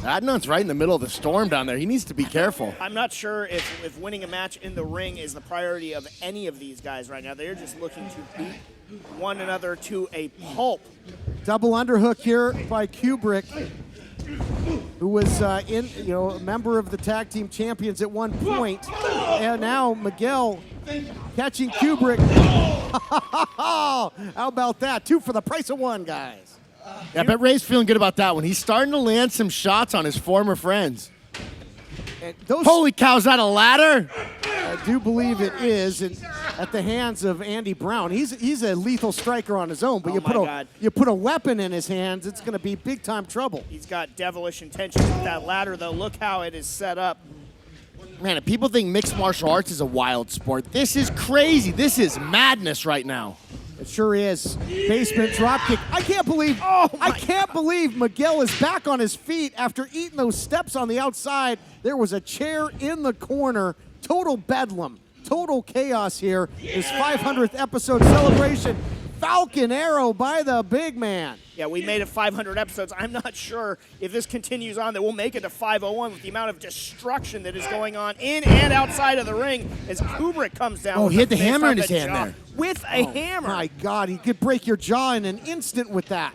G: Adnan's right in the middle of the storm down there. He needs to be careful.
K: I'm not sure if winning a match in the ring is the priority of any of these guys right now. They're just looking to beat one another to a pulp.
E: Double underhook here by Kubrick, who was a member of the tag team champions at one point. And now Miguel catching Kubrick. How about that? 2 for the price of 1, guys.
G: Yeah, I bet Ray's feeling good about that one. He's starting to land some shots on his former friends. Holy cow, is that a ladder?
E: I do believe it is, and at the hands of Andy Brown. He's a lethal striker on his own, but you put a weapon in his hands, it's going to be big-time trouble.
K: He's got devilish intentions with that ladder, though. Look how it is set up.
G: Man, if people think mixed martial arts is a wild sport, this is crazy. This is madness right now.
E: It sure is. Basement dropkick. I can't believe Miguel is back on his feet after eating those steps on the outside. There was a chair in the corner. Total bedlam. Total chaos here. This 500th episode celebration. Falcon arrow by the big man.
K: Yeah, we made it 500 episodes. I'm not sure if this continues on that we'll make it to 501 with the amount of destruction that is going on in and outside of the ring as Kubrick comes down.
G: Oh, he had the hammer in his hand there.
K: With a hammer.
E: My God, he could break your jaw in an instant with that.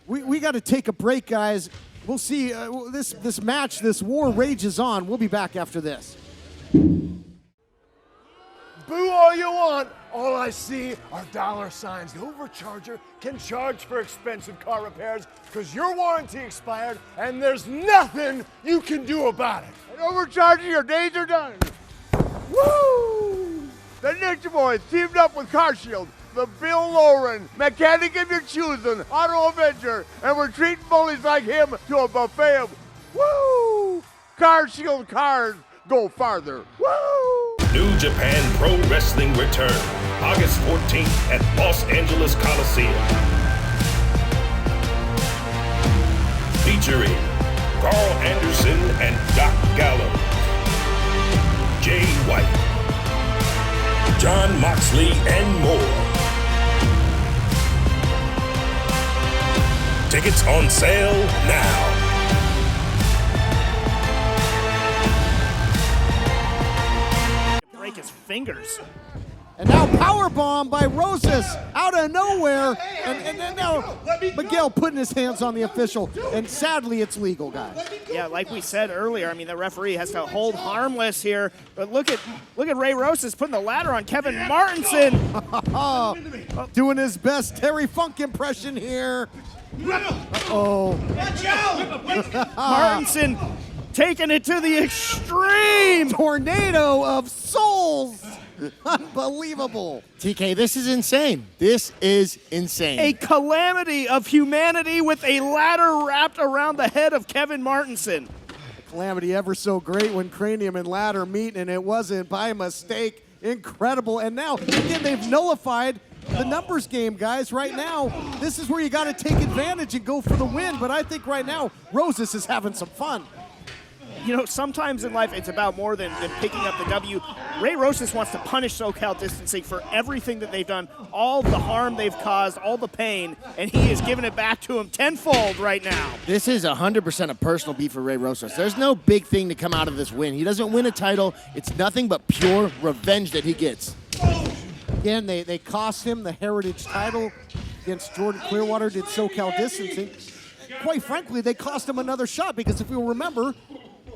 E: We got to take a break, guys. We'll see. This match, this war rages on. We'll be back after this.
B: Boo all you want. All I see are dollar signs. The overcharger can charge for expensive car repairs because your warranty expired and there's nothing you can do about it.
J: And overcharging, your days are done. Woo! The Ninja Boys teamed up with CarShield, the Bill Lauren, mechanic of your choosing, Auto Avenger, and we're treating bullies like him to a buffet of woo! CarShield cars go farther. Woo!
L: New Japan Pro Wrestling return August 14th at Los Angeles Coliseum. Featuring Carl Anderson and Doc Gallows, Jay White, John Moxley, and more. Tickets on sale now.
K: Break is fingers.
E: And now powerbomb by Rosas out of nowhere. And then now Miguel putting his hands on the official. And sadly, it's legal, guys.
K: Yeah, like we said earlier, I mean, the referee has to hold harmless here. But look at Ray Rosas putting the ladder on Kevin Martenson.
E: Doing his best Terry Funk impression here. Uh-oh.
K: Watch out! Martenson taking it to the extreme.
E: Tornado of souls. Unbelievable.
G: TK, this is insane. This is insane.
K: A calamity of humanity with a ladder wrapped around the head of Kevin Martenson.
E: Calamity ever so great when cranium and ladder meet, and it wasn't by mistake. Incredible. And now, again, they've nullified the numbers game, guys. Right now, this is where you got to take advantage and go for the win. But I think right now, Rosas is having some fun.
K: You know, sometimes in life it's about more than picking up the W. Ray Rosas wants to punish SoCal Distancing for everything that they've done, all the harm they've caused, all the pain, and he is giving it back to him tenfold right now.
G: This is 100% a personal beef for Ray Rosas. There's no big thing to come out of this win. He doesn't win a title. It's nothing but pure revenge that he gets.
E: Again, they cost him the Heritage title against Jordan Clearwater, did SoCal Distancing. Quite frankly, they cost him another shot because if you'll remember,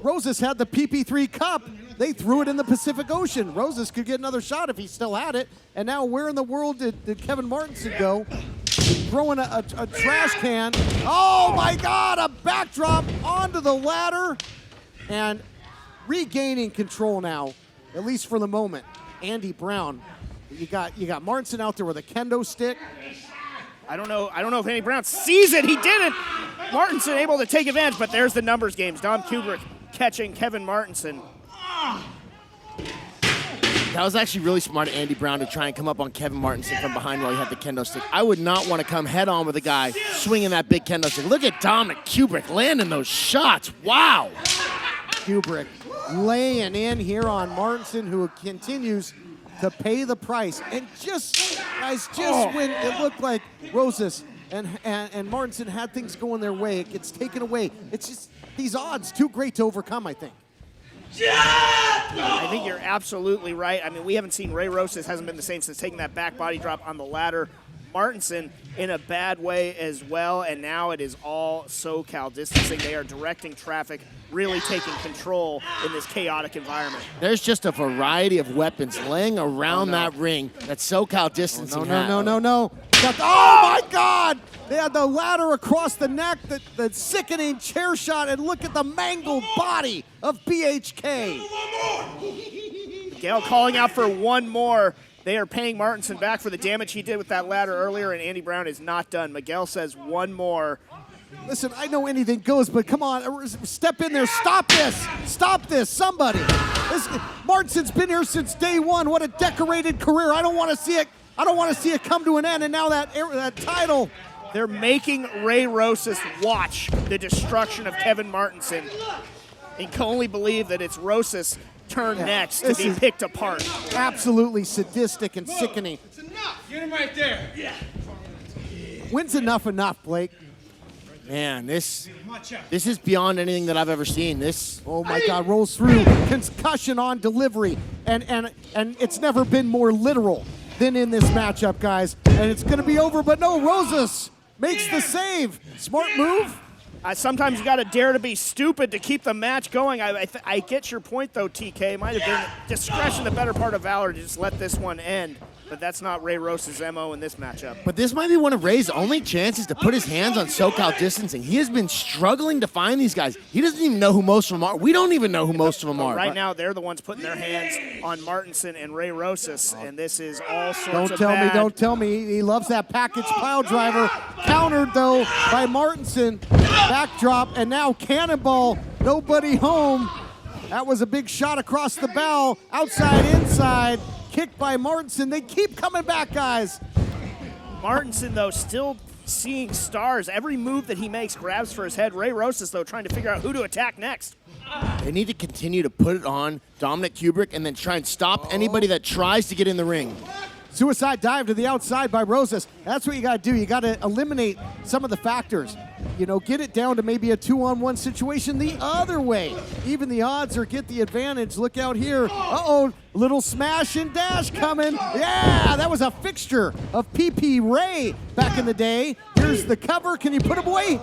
E: Rosas had the PP3 Cup. They threw it in the Pacific Ocean. Rosas could get another shot if he still had it. And now where in the world did Kevin Martenson go? Throwing a trash can. Oh, my God, a backdrop onto the ladder. And regaining control now, at least for the moment. Andy Brown. You got Martenson out there with a kendo stick.
K: I don't know if Andy Brown sees it. He didn't. Martenson able to take advantage, but there's the numbers games. Dom Kubrick catching Kevin Martenson.
G: That was actually really smart of Andy Brown to try and come up on Kevin Martenson from behind while he had the kendo stick. I would not want to come head on with a guy swinging that big kendo stick. Look at Dominic Kubrick landing those shots. Wow.
E: Kubrick laying in here on Martenson, who continues to pay the price. And guys, when it looked like Rosas and Martenson had things going their way, it gets taken away. It's just these odds too great to overcome, I think.
K: I think you're absolutely right. I mean, we haven't seen Ray Rosas hasn't been the same since taking that back body drop on the ladder. Martenson in a bad way as well, and now it is all SoCal Distancing. They are directing traffic, really taking control in this chaotic environment.
G: There's just a variety of weapons laying around that ring that SoCal Distancing had.
E: No. Oh, my God! They had the ladder across the neck, the sickening chair shot, and look at the mangled body of BHK.
K: Miguel calling out for one more. They are paying Martenson back for the damage he did with that ladder earlier, and Andy Brown is not done. Miguel says one more.
E: Listen, I know anything goes, but come on, step in there. Stop this, somebody. Martenson's been here since day one. What a decorated career. I don't want to see it come to an end, and now that title.
K: They're making Ray Rosas watch the destruction of Kevin Martenson. And can only believe that it's Rosas' turn next to be picked apart.
E: Absolutely sadistic and sickening.
D: It's enough. Get him right there. Yeah.
E: When's enough, Blake?
G: Man, this is beyond anything that I've ever seen.
E: Oh my God, rolls through, concussion on delivery, and it's never been more literal than in this matchup, guys. And it's going to be over, but no, Rosas makes the save. Smart move.
K: Sometimes you got to dare to be stupid to keep the match going. I get your point, though, TK. It might have been discretion, the better part of valor, to just let this one end. But that's not Ray Rosas' MO in this matchup.
G: But this might be one of Ray's only chances to put his hands on SoCal Distancing. He has been struggling to find these guys. He doesn't even know who most of them are. We don't even know who most of them are.
K: Right now, they're the ones putting their hands on Martenson and Ray Rosas, and this is all sorts of bad.
E: Don't tell me. He loves that package pile driver. Countered, though, by Martenson. Backdrop, and now cannonball. Nobody home. That was a big shot across the bow. Outside, inside. Kicked by Martenson. They keep coming back, guys.
K: Martenson, though, still seeing stars. Every move that he makes grabs for his head. Ray Rosas, though, trying to figure out who to attack next.
G: They need to continue to put it on Dominic Kubrick and then try and stop anybody that tries to get in the ring.
E: Suicide dive to the outside by Rosas. That's what you got to do. You got to eliminate some of the factors. get it down to maybe a 2-on-1 situation the other way. Even the odds are get the advantage. Look out here. Uh-oh, little smash and dash coming. Yeah, that was a fixture of PP Ray back in the day. Here's the cover. Can you put him away?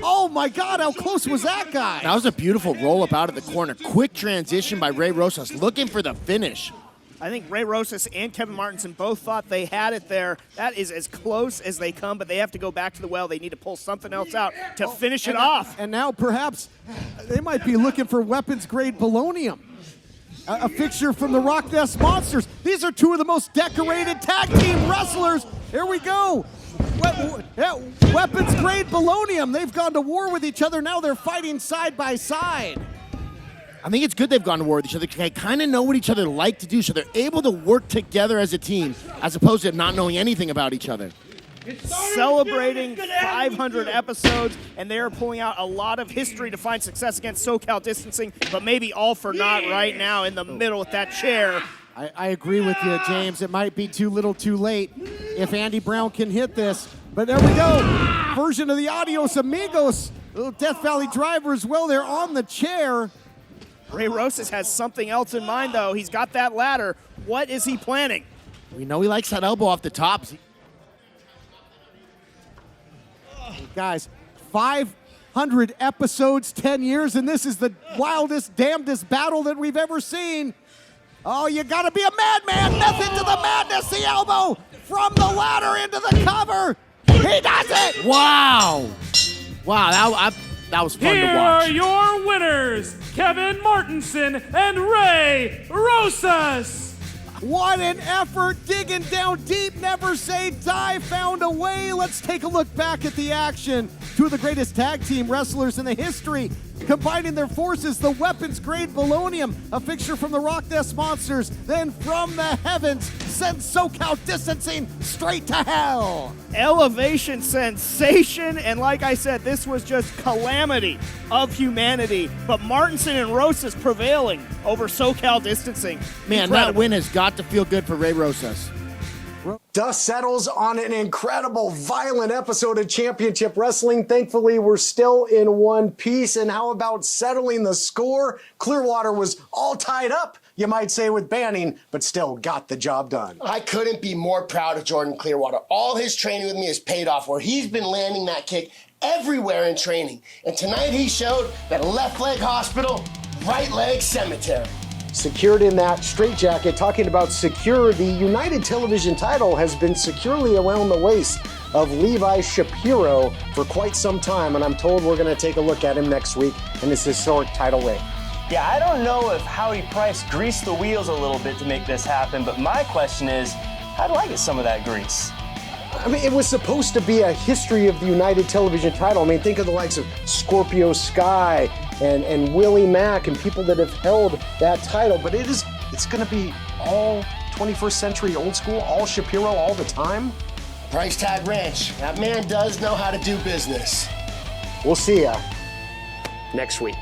E: Oh my God, how close was that guy?
G: That was a beautiful roll-up out of the corner. Quick transition by Ray Rosas, looking for the finish.
K: I think Ray Rosas and Kevin Martenson both thought they had it there. That is as close as they come, but they have to go back to the well. They need to pull something else out to finish it off.
E: And now perhaps they might be looking for weapons-grade polonium. A fixture from the Rock Nest Monsters. These are two of the most decorated tag team wrestlers. Here we go. Weapons-grade polonium. They've gone to war with each other. Now they're fighting side by side.
G: I think it's good they've gone to war with each other. They kind of know what each other like to do, so they're able to work together as a team, as opposed to not knowing anything about each other.
K: Celebrating 500 episodes, and they are pulling out a lot of history to find success against SoCal distancing, but maybe all for naught right now in the middle with that chair.
E: I agree with you, James. It might be too little too late if Andy Brown can hit this. But there we go. Version of the Adios Amigos. Little Death Valley driver as well. They're on the chair.
K: Ray Rosas has something else in mind, though. He's got that ladder. What is he planning?
G: We know he likes that elbow off the top.
E: Guys, 500 episodes, 10 years, and this is the wildest, damnedest battle that we've ever seen. Oh, you got to be a madman. Method to the madness. The elbow from the ladder into the cover. He does it.
G: Wow. Wow, that was fun to watch.
U: Here are your winners, Kevin Martenson and Ray Rosas.
E: What an effort, digging down deep, never say die, found a way. Let's take a look back at the action. Two of the greatest tag team wrestlers in the history, combining their forces, the weapons-grade polonium, a fixture from the Rock Nest Monsters, then from the heavens, sends SoCal distancing straight to hell.
K: Elevation sensation, and like I said, this was just calamity of humanity, but Martenson and Rosas prevailing over SoCal distancing.
G: Man,
K: Incredible.
G: that win has got to feel good for Ray Rosas.
F: Dust settles on an incredible, violent episode of Championship Wrestling. Thankfully, we're still in one piece. And how about settling the score? Clearwater was all tied up, you might say, with Banning, but still got the job done.
H: I couldn't be more proud of Jordan Clearwater. All his training with me has paid off, where he's been landing that kick everywhere in training. And tonight he showed that left leg hospital, right leg cemetery.
F: Secured in that straitjacket, talking about secure, the United Television title has been securely around the waist of Levi Shapiro for quite some time, and I'm told we're going to take a look at him next week in his historic title reign.
I: Yeah, I don't know if Howdy Price greased the wheels a little bit to make this happen, but my question is, how do I get some of that grease?
F: I mean, it was supposed to be a history of the United Television title. I mean, think of the likes of Scorpio Sky and Willie Mack and people that have held that title, but it's going to be all 21st century old school, all Shapiro all the time.
H: Price Tag Ranch, that man does know how to do business.
F: We'll see ya next week.